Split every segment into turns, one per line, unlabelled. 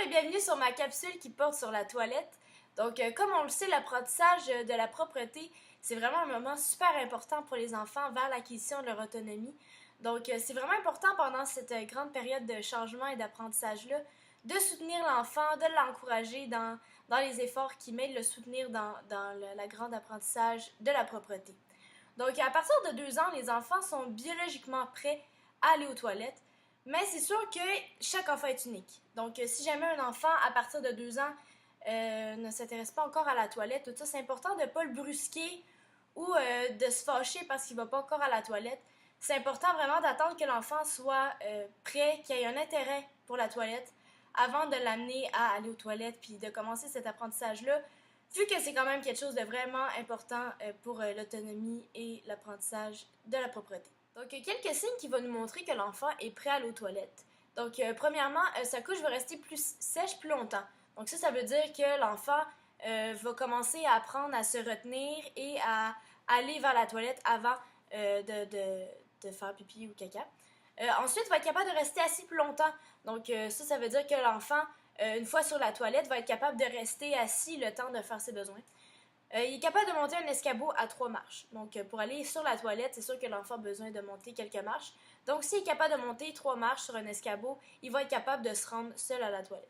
et bienvenue sur ma capsule qui porte sur la toilette. Donc, comme on le sait, l'apprentissage de la propreté, c'est vraiment un moment super important pour les enfants vers l'acquisition de leur autonomie. Donc, c'est vraiment important pendant cette grande période de changement et d'apprentissage-là de soutenir l'enfant, de l'encourager dans les efforts qui m'aident le soutenir dans la grande apprentissage de la propreté. Donc, à partir de 2 ans, les enfants sont biologiquement prêts à aller aux toilettes. Mais c'est sûr que chaque enfant est unique. Donc, si jamais un enfant, à partir de 2 ans, ne s'intéresse pas encore à la toilette, tout ça, c'est important de ne pas le brusquer ou de se fâcher parce qu'il ne va pas encore à la toilette. C'est important vraiment d'attendre que l'enfant soit prêt, qu'il ait un intérêt pour la toilette avant de l'amener à aller aux toilettes puis de commencer cet apprentissage-là, vu que c'est quand même quelque chose de vraiment important pour l'autonomie et l'apprentissage de la propreté. Donc, quelques signes qui vont nous montrer que l'enfant est prêt à aller aux toilettes. Donc, premièrement, sa couche va rester plus sèche plus longtemps. Donc, ça veut dire que l'enfant va commencer à apprendre à se retenir et à aller vers la toilette avant de faire pipi ou caca. Ensuite, il va être capable de rester assis plus longtemps. Donc, ça veut dire que l'enfant, une fois sur la toilette, va être capable de rester assis le temps de faire ses besoins. Il est capable de monter un escabeau à 3 marches. Donc, pour aller sur la toilette, c'est sûr que l'enfant a besoin de monter quelques marches. Donc, s'il est capable de monter 3 marches sur un escabeau, il va être capable de se rendre seul à la toilette.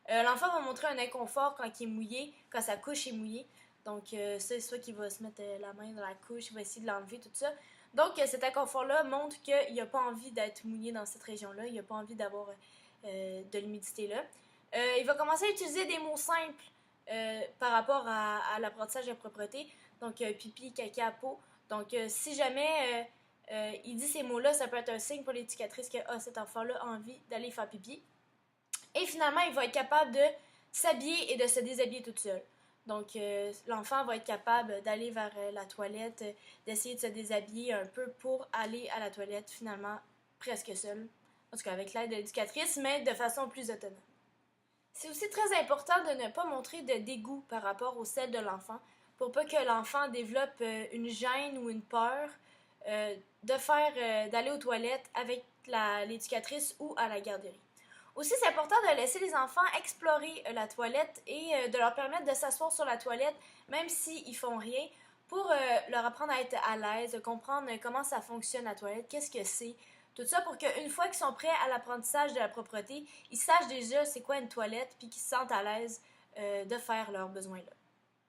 L'enfant va montrer un inconfort quand il est mouillé, quand sa couche est mouillée. Donc, c'est soit qu'il va se mettre la main dans la couche, il va essayer de l'enlever, tout ça. Donc, cet inconfort-là montre qu'il n'a pas envie d'être mouillé dans cette région-là. Il n'a pas envie d'avoir de l'humidité là. Il va commencer à utiliser des mots simples par rapport à l'apprentissage de la propreté. Donc, pipi, caca, peau. Donc, si jamais il dit ces mots-là, ça peut être un signe pour l'éducatrice que cet enfant-là a envie d'aller faire pipi. Et finalement, il va être capable de s'habiller et de se déshabiller toute seule. Donc, l'enfant va être capable d'aller vers la toilette, d'essayer de se déshabiller un peu pour aller à la toilette, finalement, presque seul. En tout cas, avec l'aide de l'éducatrice, mais de façon plus autonome. C'est aussi très important de ne pas montrer de dégoût par rapport au sel de l'enfant pour pas que l'enfant développe une gêne ou une peur d'aller aux toilettes avec l'éducatrice ou à la garderie. Aussi, c'est important de laisser les enfants explorer la toilette et de leur permettre de s'asseoir sur la toilette, même s'ils ne font rien, pour leur apprendre à être à l'aise, de comprendre comment ça fonctionne la toilette, qu'est-ce que c'est. Tout ça pour qu'une fois qu'ils sont prêts à l'apprentissage de la propreté, ils sachent déjà c'est quoi une toilette puis qu'ils se sentent à l'aise de faire leurs besoins-là.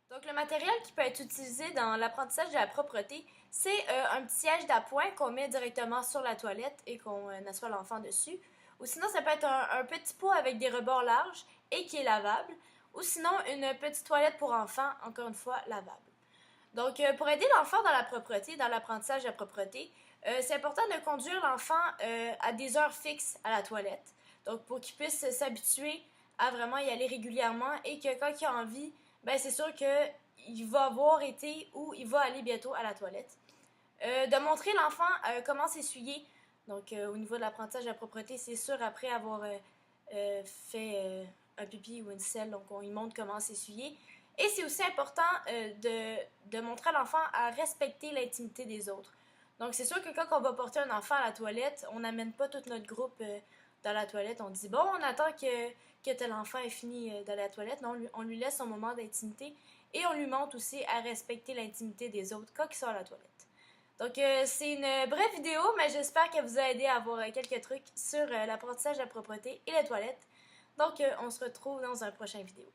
Donc, le matériel qui peut être utilisé dans l'apprentissage de la propreté, c'est un petit siège d'appoint qu'on met directement sur la toilette et qu'on assoit l'enfant dessus. Ou sinon, ça peut être un petit pot avec des rebords larges et qui est lavable. Ou sinon, une petite toilette pour enfants, encore une fois, lavable. Donc, pour aider l'enfant dans la propreté, dans l'apprentissage de la propreté, c'est important de conduire l'enfant à des heures fixes à la toilette. Donc, pour qu'il puisse s'habituer à vraiment y aller régulièrement et que quand il a envie, ben c'est sûr qu'il va avoir été ou il va aller bientôt à la toilette. De montrer l'enfant comment s'essuyer. Donc, au niveau de l'apprentissage de la propreté, c'est sûr, après avoir fait un pipi ou une selle, donc on lui montre comment s'essuyer. Et c'est aussi important de montrer à l'enfant à respecter l'intimité des autres. Donc, c'est sûr que quand on va porter un enfant à la toilette, on n'amène pas tout notre groupe dans la toilette. On dit, bon, on attend que tel enfant ait fini d'aller à la toilette. Non, on lui laisse son moment d'intimité et on lui montre aussi à respecter l'intimité des autres quand ils sont à la toilette. Donc, c'est une brève vidéo, mais j'espère qu'elle vous a aidé à avoir quelques trucs sur l'apprentissage de la propreté et les toilettes. Donc, on se retrouve dans un prochain vidéo.